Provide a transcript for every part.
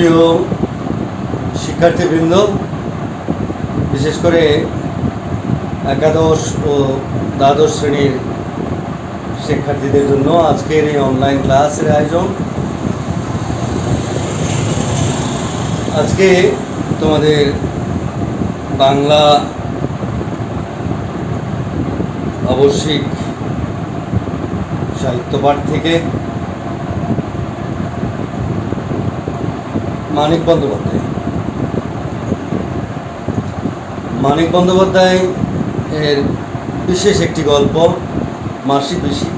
প্রিয় শিক্ষার্থীবৃন্দ, বিশেষ করে একাদশ ও দ্বাদশ শ্রেণীর শিক্ষার্থীদের জন্য আজকের এই অনলাইন ক্লাসের আয়োজন। আজকে তোমাদের বাংলা আবশ্যিক সাহিত্য পাঠ থেকে মানিক বন্দ্যোপাধ্যায় এর বিশেষ একটি গল্প মাসি পিসি।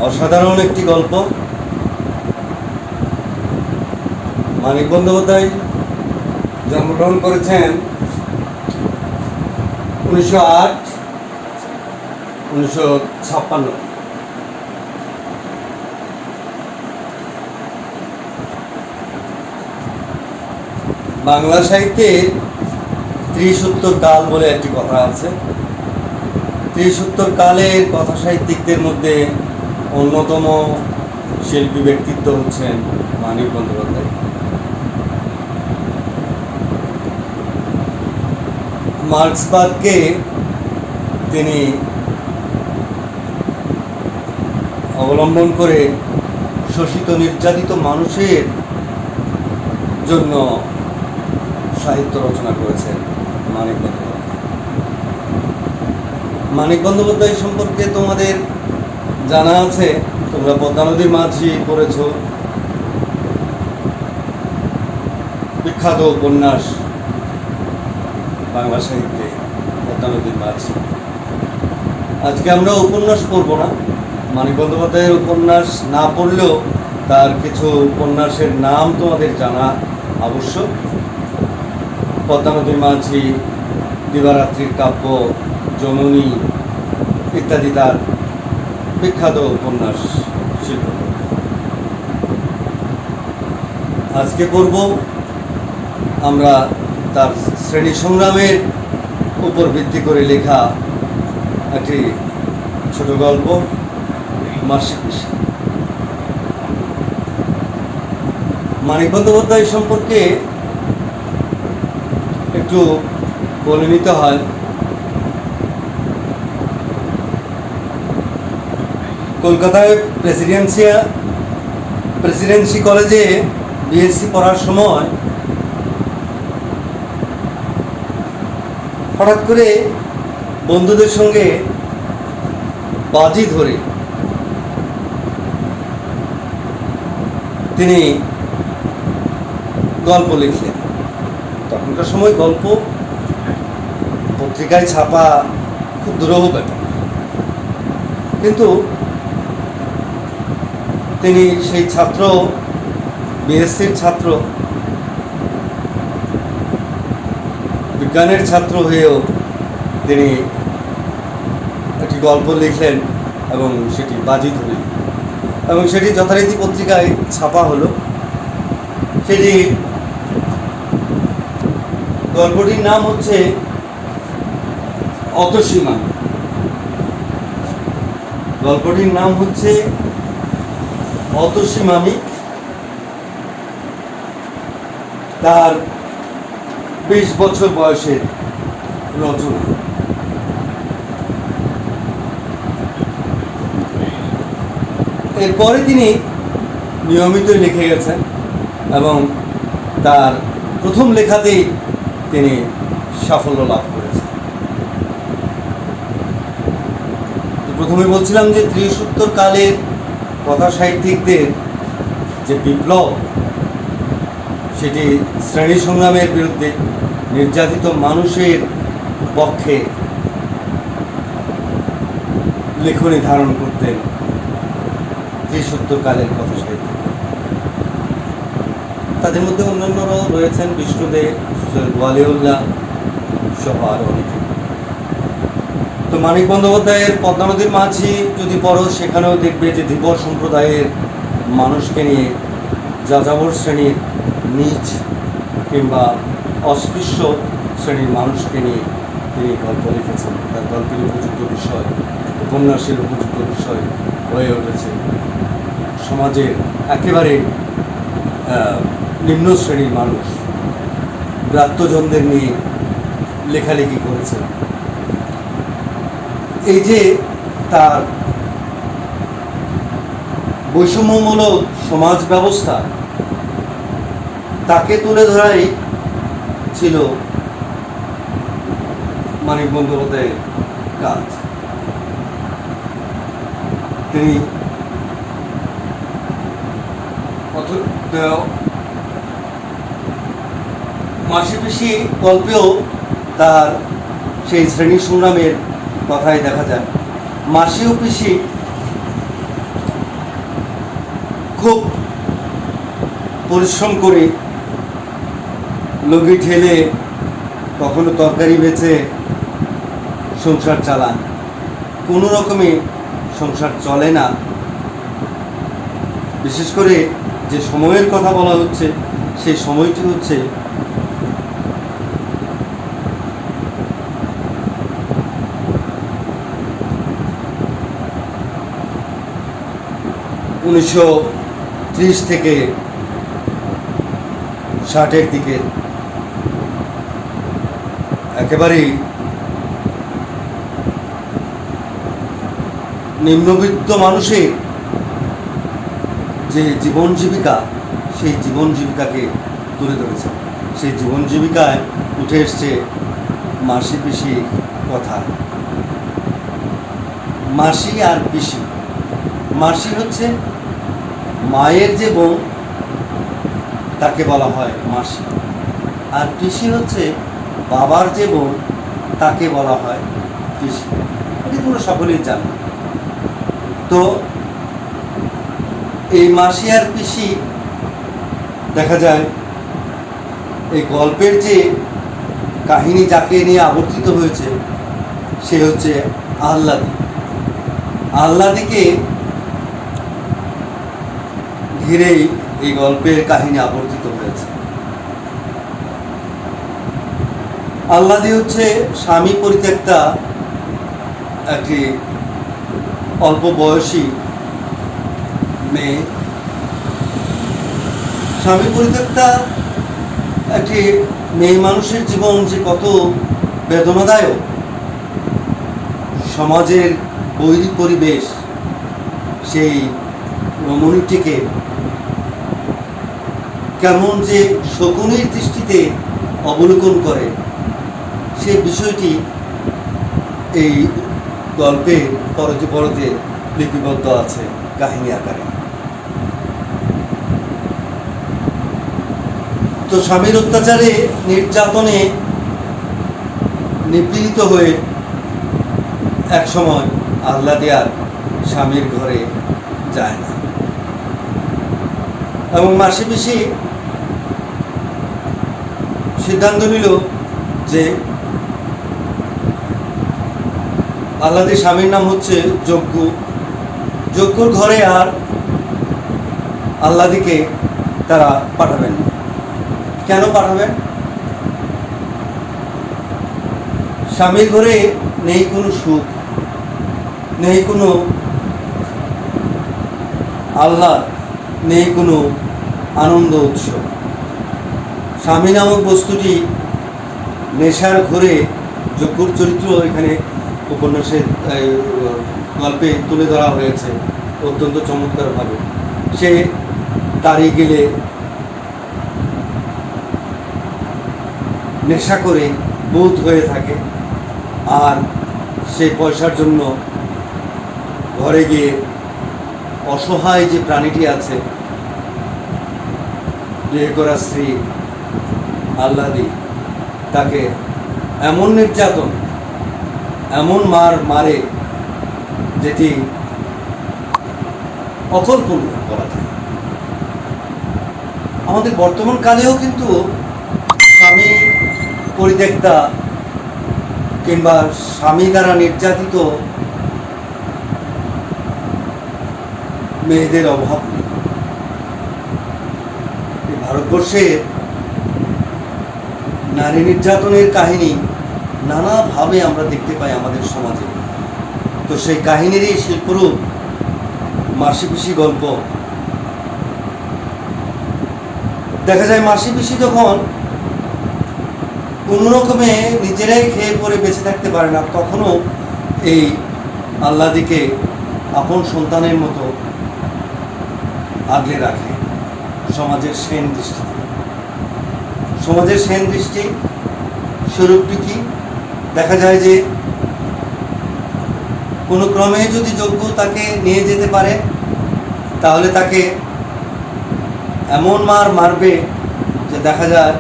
অসাধারণ একটি গল্প। মানিক বন্দ্যোপাধ্যায় জন্মগ্রহণ করেছেন 1908-1956। বাংলা সাহিত্যে ত্রিসত্তর কাল বলে একটি কথা আছে। ত্রিসত্তর কালের কথা সাহিত্যিকদের মধ্যে অন্যতম শিল্পী ব্যক্তিত্ব হচ্ছেন মানিক বন্দ্যোপাধ্যায়। মার্ক্সবাদকে তিনি অবলম্বন করে শোষিত নির্যাতিত মানুষের জন্য সাহিত্য রচনা করেছেন মানিক বন্দ্যোপাধ্যায়। মানিক বন্দ্যোপাধ্যায় সম্পর্কে তোমাদের জানা আছে, তোমরা পদ্মা নদীর মাঝি পড়েছ। বিখ্যাত উপন্যাস বাংলা সাহিত্যে পদ্মা নদীর মাঝি। আজকে আমরা উপন্যাস পড়ব না। মানিক বন্দ্যোপাধ্যায়ের উপন্যাস না পড়লেও তার কিছু উপন্যাসের নাম তোমাদের জানা আবশ্যক। পদ্মা নদীর মাঝি, দিবারাত্রির কাব্য, জননী ইত্যাদি তার বিখ্যাত উপন্যাস শিল্প। আজকে পড়ব আমরা তার শ্রেণী সংগ্রামের উপর ভিত্তি করে লেখা একটি ছোট গল্প মাসি পিসি। মানিক বন্দ্যোপাধ্যায় সম্পর্কে একটু বলে নিতে হয়। কলকাতায় প্রেসিডেন্সি কলেজে বিএসসি পড়ার সময় হঠাৎ করে বন্ধুদের সঙ্গে বাজি ধরে তিনি গল্প লিখলেন। তখনকার সময় গল্প পত্রিকায় ছাপা খুব দুরূহ ব্যাপার, কিন্তু তিনি সেই ছাত্র, বিএসসির ছাত্র, বিজ্ঞানের ছাত্র হয়েও তিনি একটি গল্প লিখলেন এবং সেটি বাজি ধরলেন এবং সেটি যথারীতি পত্রিকায় ছাপা হলো। সেটি গল্পটির নাম হচ্ছে অতসীমা। গল্পটির নাম হচ্ছে অতসীমামি। তার 20 বছর বয়সের রচনা। এরপরে তিনি নিয়মিত লিখে গেছেন এবং তার প্রথম লেখাতেই তিনি সাফল্য লাভ করেছেন। প্রথমে বলছিলাম যে ত্রিসত্তর কালের কথা সাহিত্যিকদের যে বিপ্লব, সেটি শ্রেণী সংগ্রামের বিরুদ্ধে, নির্যাতিত মানুষের পক্ষে লেখনী ধারণ করতেন ত্রিসত্তর কালের কথা সাহিত্যিক। তাদের মধ্যে অন্যান্যরাও রয়েছেন, বিষ্ণুদেব, ওয়ালিউল্লাহ সহ আরও অনেকে। তো মানিক বন্দ্যোপাধ্যায়ের পদ্মা নদীর মাঝি যদি পড়ো, সেখানেও দেখবে যে ধীবর সম্প্রদায়ের মানুষকে নিয়ে, যাযাবর শ্রেণীর নিচ কিংবা অস্পৃশ্য শ্রেণীর মানুষকে নিয়ে তিনি গল্প লিখেছেন। তার গল্পের উপযুক্ত বিষয়, উপন্যাসের উপযুক্ত বিষয় হয়ে উঠেছে সমাজের একেবারে নিম্ন শ্রেণীর মানুষ ব্রাত্যজনদের নিয়ে লেখালেখি করেছেন। এই যে তার বৈষম্যমূলক সমাজ ব্যবস্থা, তাকে তুলে ধরাই ছিল মানিক বন্দ্যোপাধ্যায়ের কাজ। তিনি মাসি পিসি গল্পেও তার সেই শ্রেণী সংগ্রামের কথাই দেখা যায়। মাসি ও পিসি খুব পরিশ্রম করে লগি ঠেলে কখনো তরকারি বেচে সংসার চালান। কোনো রকমে সংসার চলে না। বিশেষ করে যে সময়ের কথা বলা হচ্ছে, সেই সময়টি হচ্ছে উনিশশো 30 থেকে 60-এর দিকে। একেবারেই নিম্নবিত্ত মানুষের যে জীবন জীবিকা, সেই জীবন জীবিকাকে তুলে ধরেছে। সেই জীবন জীবিকায় উঠে এসছে মাসি পিসির কথা। মাসি আর পিসি, মাসি হচ্ছে মায়ের যে বোন, তাকে বলা হয় মাসি। আর পিসি হচ্ছে বাবার যে বোন, তাকে বলা হয় পিসি। এটি তোমরা সকলেই জানো। তো এই মাসি আর পিসি দেখা যায় এই গল্পের যে কাহিনী যাকে নিয়ে আবর্তিত হয়েছে, সে হচ্ছে আহ্লাদি। আহ্লাদিকে ঘিরেই এই গল্পের কাহিনী আবর্তিত হয়েছে। আহ্লাদি হচ্ছে স্বামী পরিত্যক্তা একটি অল্প বয়সী মেয়ে। স্বামী পরিত্যক্তা একটি মেয়ে মানুষের জীবন যে কত বেদনাদায়ক, সমাজের বৈরী পরিবেশ সেই রমণীটিকে কেমন যে শকুনির দৃষ্টিতে অবলোকন করে, সে বিষয়টি এই গল্পে পরতে পরতে লিপিবদ্ধ আছে কাহিনী আকারে। তো স্বামীর অত্যাচারে, নির্যাতনে নিপীড়িত হয়ে এক সময় আহ্লাদি আর স্বামীর ঘরে যায় না, এবং মাসি পিসি সিদ্ধান্ত নিল যে আহ্লাদির স্বামীর নাম হচ্ছে যজ্ঞ। যজ্ঞর ঘরে আর আহ্লাদিকে তারা পাঠাবেন না। কেন পাঠাবেন? স্বামীর ঘরে নেই কোনো সুখ, নেই কোনো আহ্লাদ, নেই কোনো আনন্দ উৎসব। স্বামী নামক বস্তুটি নেশার ঘরে যজ্ঞর চরিত্র এখানে উপন্যাসের গল্পে তুলে ধরা হয়েছে অত্যন্ত চমৎকারভাবে। সে তাড়ি গেলে নেশা করে বোধ হয়ে থাকে, আর সে পয়সার জন্য ঘরে গিয়ে অসহায় যে প্রাণীটি আছে, বিয়ে করা স্ত্রী আহ্লাদি, তাকে এমন নির্যাতন, এমন মারে যেটি অকল্পনীয় করা যায়। আমাদের বর্তমান কালেও কিন্তু স্বামী পরিত্যক্তা কিংবা স্বামী দ্বারা নির্যাতিত মেয়েদের অভাব নেই। ভারতবর্ষে নারী নির্যাতনের কাহিনী নানাভাবে আমরা দেখতে পাই আমাদের সমাজে। তো সেই কাহিনীরই শিল্পরূপ মাসি পিসি গল্প। দেখা যায় মাসি পিসি যখন কোনো রকমে নিজেরাই খেয়ে পরে বেঁচে থাকতে পারে না, তখনও এই আল্লাদিকে আপন সন্তানের মতো আগলে রাখে সমাজের সেন দৃষ্টি। সমাজের সেন দৃষ্টি স্বরূপটি কি? দেখা যায় যে কোনো ক্রমে যদি যোগ্য তাকে নিয়ে যেতে পারে, তাহলে তাকে এমন মারবে যে দেখা যায়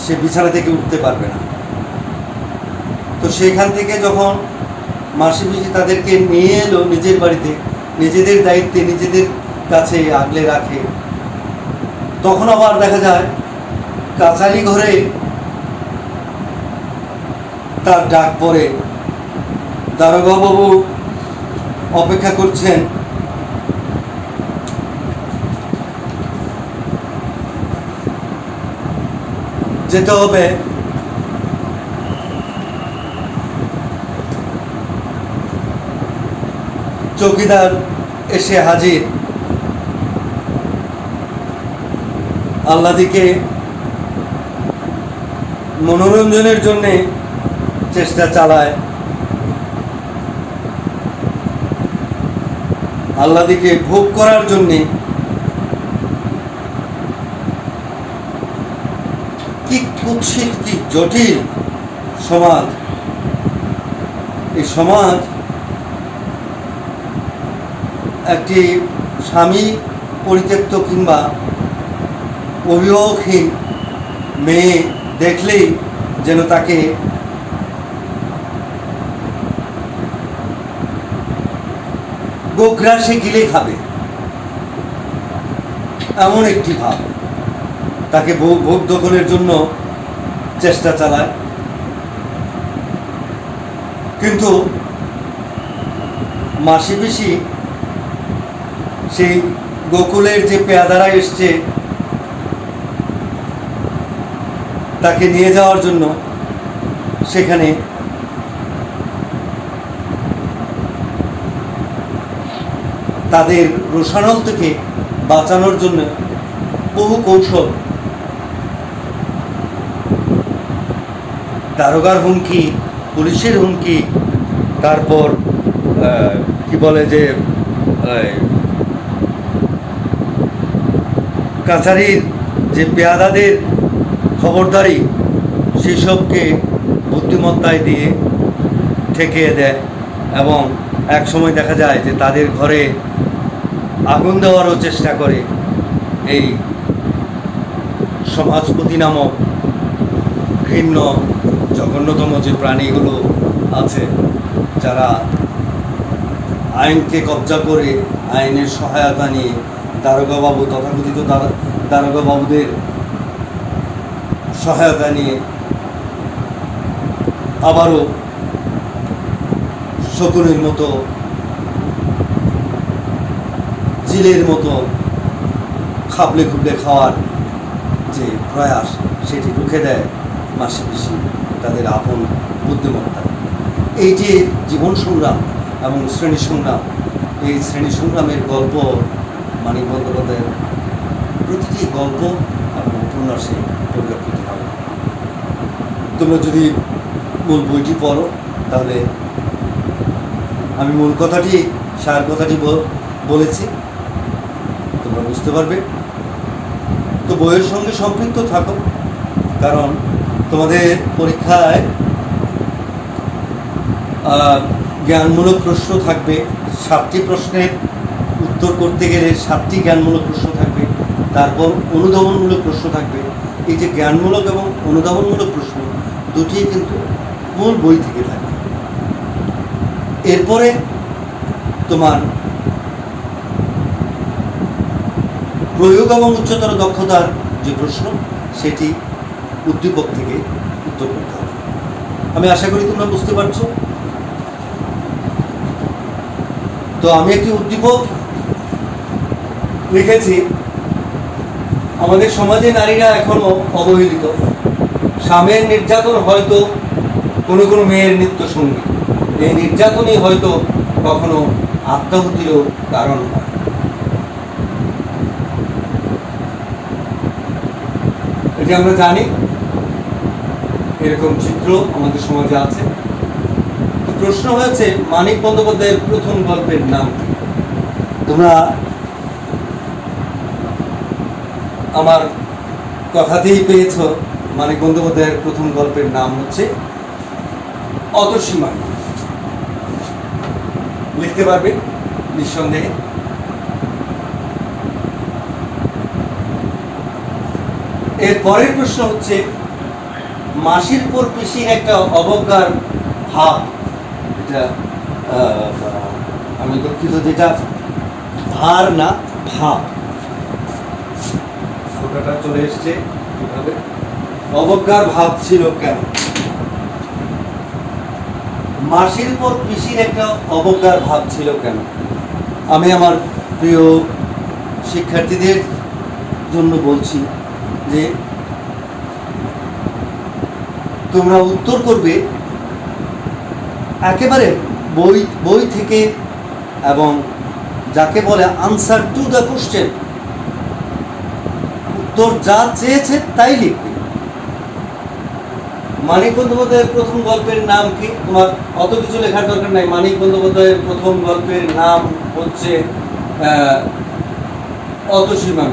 সে বিছানা থেকে উঠতে পারবে না। তো সেখান থেকে যখন মাসি পিসি তাদেরকে নিয়ে এলো নিজের বাড়িতে, নিজেদের দায়িত্বে নিজেদের কাছে আগলে রাখে, তখন আবার দেখা যায় কাছারি ঘরে তার ডাক পড়ে, দারোগা বাবু অপেক্ষা করছেন, যেতে হবে। চৌকিদার এসে হাজির, আল্লাদিকে মনোরঞ্জনের জন্যে চেষ্টা চালায়, আল্লাদিকে ভোগ করার জন্যে। কি কুৎসিত, কি জটিল সমাজ! এই সমাজ একটি স্বামী পরিত্যক্ত কিংবা অভিভাবকহীন মেয়ে দেখলেই যেন তাকে গোগ্রাসে গিলে খাবে, এমন একটি ভাব। তাকে ভোগ দখলের জন্য চেষ্টা চালায়। কিন্তু মাসি পিসি সেই গোকুলের যে পেয়াদারা এসছে তাকে নিয়ে যাওয়ার জন্য, সেখানে তাদের রোষানল থেকে বাঁচানোর জন্য বহু কৌশল, দারোগার হুমকি, পুলিশের হুমকি, তারপর কি বলে যে কাছারির যে পেয়াদাদের খবরদারি, সেই সবকে বুদ্ধিমত্তায় দিয়ে ঠেকিয়ে দেয়। এবং এক সময় দেখা যায় যে তাদের ঘরে আগুন দেওয়ারও চেষ্টা করে এই সমাজপতি নামক ঘৃণ্য জঘন্যতম যে প্রাণীগুলো আছে, যারা আইনকে কবজা করে আইনের সহায়তা নিয়ে দারোগাবাবু, তথাকথিত দারোগাবাবুদের সহায়তা নিয়ে আবারও শকুনের মতো, চিলের মতো খাবলে খুবলে খাওয়ার যে প্রয়াস, সেটি রুখে দেয় মাসি পিসি তাদের আপন বুদ্ধিমত্তা। এই যে জীবন সংগ্রাম এবং শ্রেণী সংগ্রাম, এই শ্রেণী সংগ্রামের গল্প মানিক বন্দ্যোপাধ্যায়ের প্রতিটি গল্প এবং উপন্যাসে পরিলক্ষিত হবে। তোমরা যদি মূল বইটি পড়ো, তাহলে আমি মূল কথাটি, সার কথাটি বলেছি, তোমরা বুঝতে পারবে। তো বইয়ের সঙ্গে সম্পৃক্ত থাকো, কারণ তোমাদের পরীক্ষায় জ্ঞানমূলক প্রশ্ন থাকবে। 7টি প্রশ্নের উত্তর করতে গেলে 7টি জ্ঞানমূলক প্রশ্ন থাকবে, তারপর অনুধাবনমূলক প্রশ্ন থাকবে। এই যে জ্ঞানমূলক এবং অনুধাবনমূলক প্রশ্ন দুটি কিন্তু মূল বই থেকে থাকবে। এরপরে তোমার প্রয়োগ এবং উচ্চতর দক্ষতার যে প্রশ্ন, সেটি উদ্দীপক থেকে উত্তর করতে হবে। আমি আশা করি তোমরা বুঝতে পারছো। তো আমি একটি উদ্দীপক লিখেছি। আমাদের সমাজে নারীরা এখনো অবহেলিত। স্বামীর নির্যাতন হয়তো কোনো কোনো মেয়ের নিত্য সঙ্গী। এই নির্যাতনই হয়তো কখনো আত্মাহুতিরও কারণ হয়। এটি আমরা জানি, এরকম চিত্র আমাদের সমাজে আছে। তো প্রশ্ন হয়েছে মানিক বন্দ্যোপাধ্যায়ের প্রথম গল্পের নাম কি? তোমরা আমার কথাতেই পেয়েছ, মানিক বন্দ্যোপাধ্যায়ের প্রথম গল্পের নাম হচ্ছে অতসীমা। লিখতে পারবে নিঃসন্দেহে। এর পরের প্রশ্ন হচ্ছে মাসির উপর পিসির একটা অবজ্ঞার ভাব, এটা আমি দুঃখিত, যেটা ভার না ভাব, ফোটাটা চলে এসছে কিভাবে, অবজ্ঞার ভাব ছিল কেন? মাসির উপর পিসির একটা অবজ্ঞার ভাব ছিল কেন? আমি আমার প্রিয় শিক্ষার্থীদের জন্য বলছি যে তোমরা উত্তর করবে একেবারে বই থেকে, এবং যাকে বলে আনসার টু দ্য কোশ্চেন, উত্তর যা চেয়েছে তাই লিখবে। মানিক বন্দ্যোপাধ্যায়ের প্রথম গল্পের নাম কি? তোমার অত কিছু লেখার দরকার নাই। মানিক বন্দ্যোপাধ্যায়ের প্রথম গল্পের নাম হচ্ছে অতসীমা।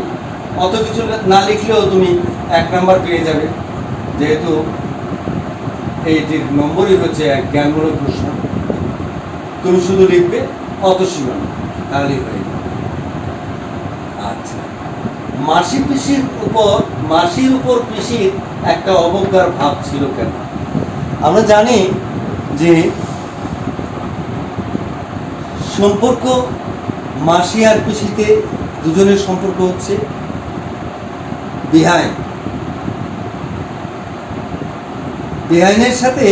অত কিছু না লিখলেও তুমি 1 নাম্বার পেয়ে যাবে, যেহেতু এইটির নম্বরই হচ্ছে এক জ্ঞানমূলক প্রশ্ন। তুমি শুধু লিখবে অতসীমা, তাহলেই হয়ে যাবে। আচ্ছা, মাসির উপর পিসির একটা অবজ্ঞার ভাব ছিল কেন? আমরা জানি যে সম্পর্ক মাসি আর পিসিতে দুজনের সম্পর্ক হচ্ছে বেআইনের সাথে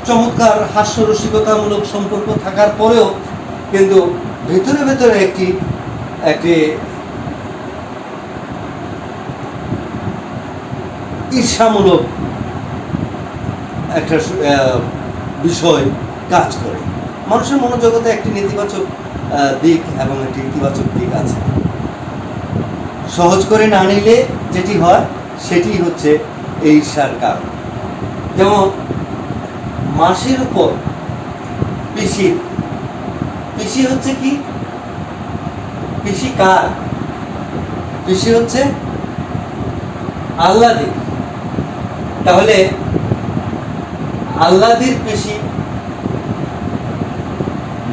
চমৎকার হাস্যরসিকতামূলক সম্পর্ক থাকার পরেও কিন্তু ভেতরে ভেতরে একটি ঈর্ষামূলক একটা বিষয় কাজ করে। মানুষের মনোজগতে একটি নেতিবাচক দিক এবং একটি ইতিবাচক দিক আছে। সহজ করে না নিলে যেটি হয় সেটি হচ্ছে এই ঈর্ষার কারণ। যেমন মাসির উপর পিসি হচ্ছে কি? পিসি কার? পিসি হচ্ছে আল্লাদির। তাহলে আল্লাদির পিসি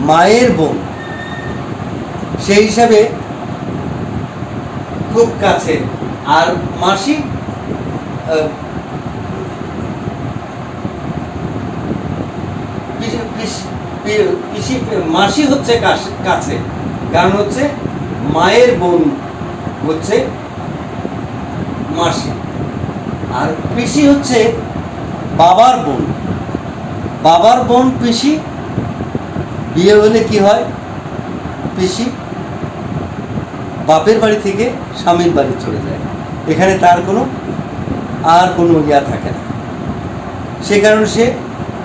মায়ের বোন, সেই হিসাবে খুব কাছে। আর মাসি মাসি হচ্ছে কাছে, কারণ হচ্ছে মায়ের বোন হচ্ছে মাসি, আর পিসি হচ্ছে বাবার বোন। পিসি বিয়ে হলে কি হয়? পিসি বাপের বাড়ি থেকে স্বামীর বাড়ি চলে যায়, এখানে তার কোনো ইয়া থাকে না, সে কারণে সে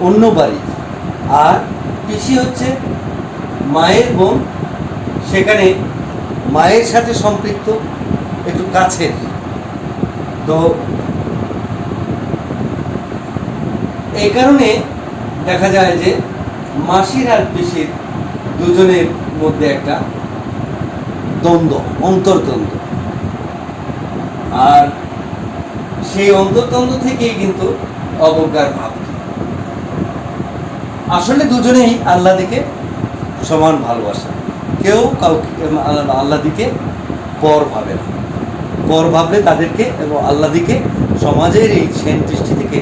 অন্য বাড়ি। আর পিসি হচ্ছে মায়ের বোন, সেখানে মায়ের সাথে সম্পৃক্ত, একটু কাছের। তো এই কারণে দেখা যায় যে মাসির আর পিসির দুজনের মধ্যে একটা অন্তর্দ্বন্দ্ব, আর সেই অন্তর্দ্বন্দ্ব থেকেই কিন্তু অবজ্ঞার ভাব। আসলে দুজনেই আল্লাহকে সমান ভালোবাসে, কেউ কাউকে আল্লাহকে পর ভাবে না। পর ভাবলে তাদেরকে এবং আল্লাহকে সমাজের এই সেন দৃষ্টি থেকে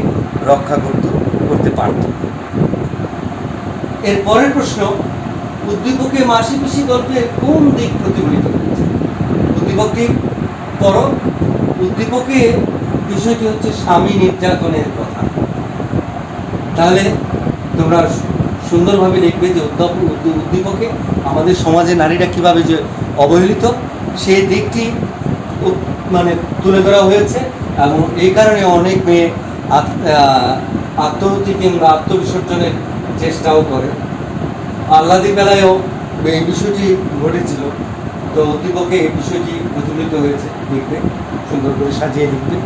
রক্ষা করতে পারত। এর পরের প্রশ্ন, উদ্দীপকে মাসি পিসি গল্পের কোন দিক প্রতিফলিত করেছে? উদ্দীপকটি পড়ো। উদ্দীপকে বিষয়টি হচ্ছে স্বামী নির্যাতনের কথা। তাহলে তোমরা সুন্দরভাবে লিখবে যে উদ্দীপকে আমাদের সমাজে নারীরা কিভাবে যে অবহেলিত সেই দিকটি তুলে ধরা হয়েছে, এবং এই কারণে অনেক মেয়ে আত্মহত্যা কিংবা আত্মবিসর্জনের চেষ্টাও করে। আল্লাদির বেলায়ও এই বিষয়টি ঘটেছিল, তো উদ্দীপকে এই বিষয়টি প্রচলিত হয়েছে, লিখবে, সুন্দর করে সাজিয়ে লিখবে।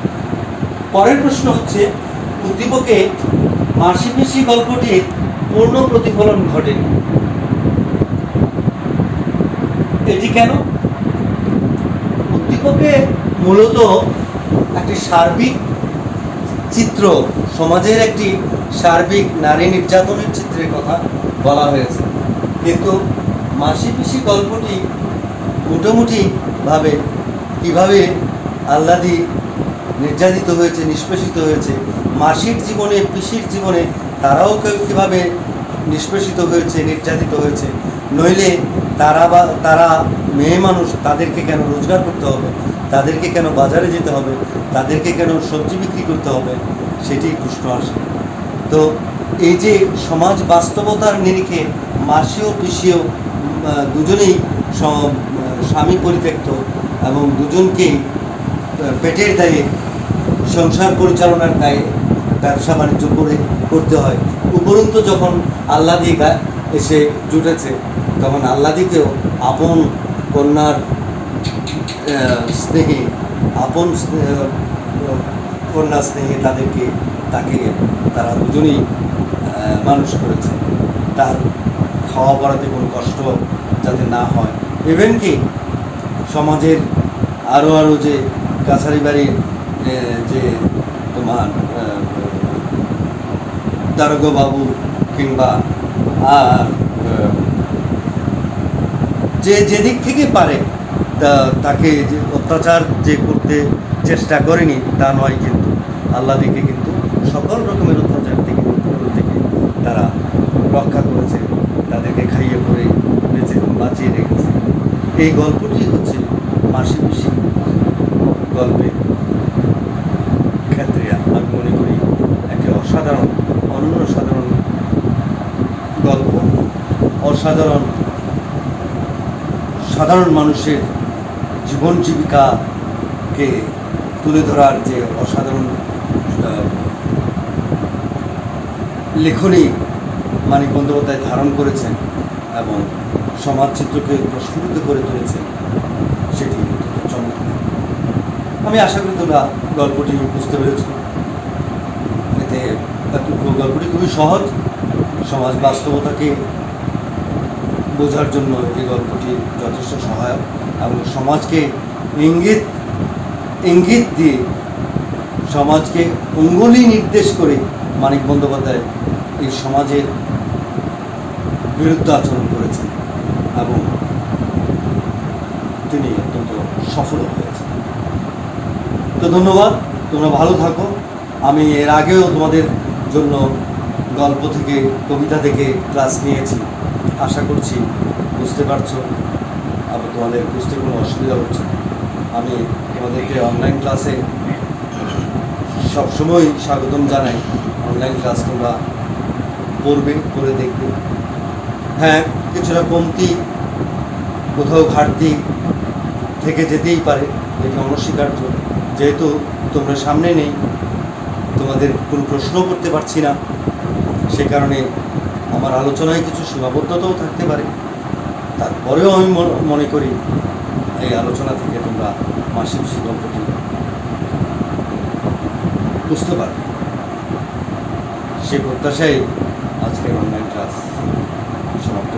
পরের প্রশ্ন হচ্ছে, উদ্দীপকে মাসি পিসি গল্পটির পূর্ণ প্রতিফলন ঘটেনি, এটি কেন? উদ্দীপকে মূলত একটি সার্বিক চিত্র, সমাজের একটি সার্বিক নারী নির্যাতনের চিত্রের কথা বলা হয়েছে, কিন্তু মাসি পিসি গল্পটি মোটামুটিভাবে কীভাবে আহ্লাদি নির্যাতিত হয়েছে, নিষ্পেষিত হয়েছে, মাসির জীবনে, পিসির জীবনে তারাও কীভাবে নিষ্পেষিত হয়েছে, নির্যাতিত হয়েছে, নইলে তারা মেয়ে মানুষ, তাদেরকে কেন রোজগার করতে হবে, তাদেরকে কেন বাজারে যেতে হবে, তাদেরকে কেন সবজি বিক্রি করতে হবে, সেটি প্রশ্ন আসে। তো এই যে সমাজ বাস্তবতার নিরিখে মাসি ও পিসিও দুজনেই স্বামী পরিত্যক্ত এবং দুজনকেই পেটের দায়ে, সংসার পরিচালনার দায়ে ব্যবসা বাণিজ্য করতে হয়। উপরন্তু যখন আহ্লাদি এসে জুটেছে, তখন আহ্লাদিকেও আপন কন্যার স্নেহে, আপন কন্যা স্নেহে তাকে তারা দুজনেই মানুষ করেছে, তার খাওয়া পড়াতে কোনো কষ্ট যাতে না হয়। ইভেন কি সমাজের আরও যে কাছারি বাড়ির যে তোমার দারোগাবাবু কিংবা আর যেদিক থেকে পারে তাকে যে অত্যাচার যে করতে চেষ্টা করেনি তা নয়, কিন্তু আহ্লাদিকে কিন্তু সকল রকমের অত্যাচার থেকে, উপদ্রব থেকে তারা রক্ষা করেছে, তাদেরকে খাইয়ে পরে বাঁচিয়ে রেখেছে। এই গল্পটি হচ্ছে মাসি পিসি গল্পের ক্ষেত্রে আমি মনে করি একটি অসাধারণ, অন্যসাধারণ গল্প, সাধারণ মানুষের জীবন জীবিকাকে তুলে ধরার যে অসাধারণ লেখনী মানিক বন্দ্যোপাধ্যায় ধারণ করেছেন এবং সমাজচিত্রকে প্রস্ফুটিত করে তুলেছেন, সেটি চমৎকার। আমি আশা করি তোমরা গল্পটি বুঝতে পেরেছ। এতে গল্পটি খুবই সহজ, সমাজ বাস্তবতাকে বোঝার জন্য এই গল্পটি যথেষ্ট সহায়ক এবং সমাজকে ইঙ্গিত দিয়ে, সমাজকে অঙ্গুলি নির্দেশ করে মানিক বন্দ্যোপাধ্যায় এই সমাজের বিরুদ্ধে আচরণ করেছেন এবং তিনি অত্যন্ত সফল হয়েছেন। তো ধন্যবাদ, তোমরা ভালো থাকো। আমি এর আগেও তোমাদের জন্য গল্প থেকে, কবিতা থেকে ক্লাস নিয়েছি, আশা করছি বুঝতে পারছো এবং তোমাদের বুঝতে কোনো অসুবিধা হচ্ছে না। আমি তোমাদেরকে অনলাইন ক্লাসে সবসময় স্বাগতম জানাই। অনলাইন ক্লাস তোমরা পড়বে, করে দেখবে। হ্যাঁ, কিছুটা কমতি, কোথাও ঘাটতি থেকে যেতেই পারে, এটি অনস্বীকার্য। যেহেতু তোমরা সামনে নেই, তোমাদের কোনো প্রশ্ন করতে পারছি না, সে কারণে আমার আলোচনায় কিছু সীমাবদ্ধতাও থাকতে পারে। তারপরেও আমি মনে করি এই আলোচনা থেকে তোমরা মাসি পিসি গল্পটি বুঝতে পারবে। সে প্রত্যাশায় আজকের অনলাইন ক্লাস সমাপ্ত।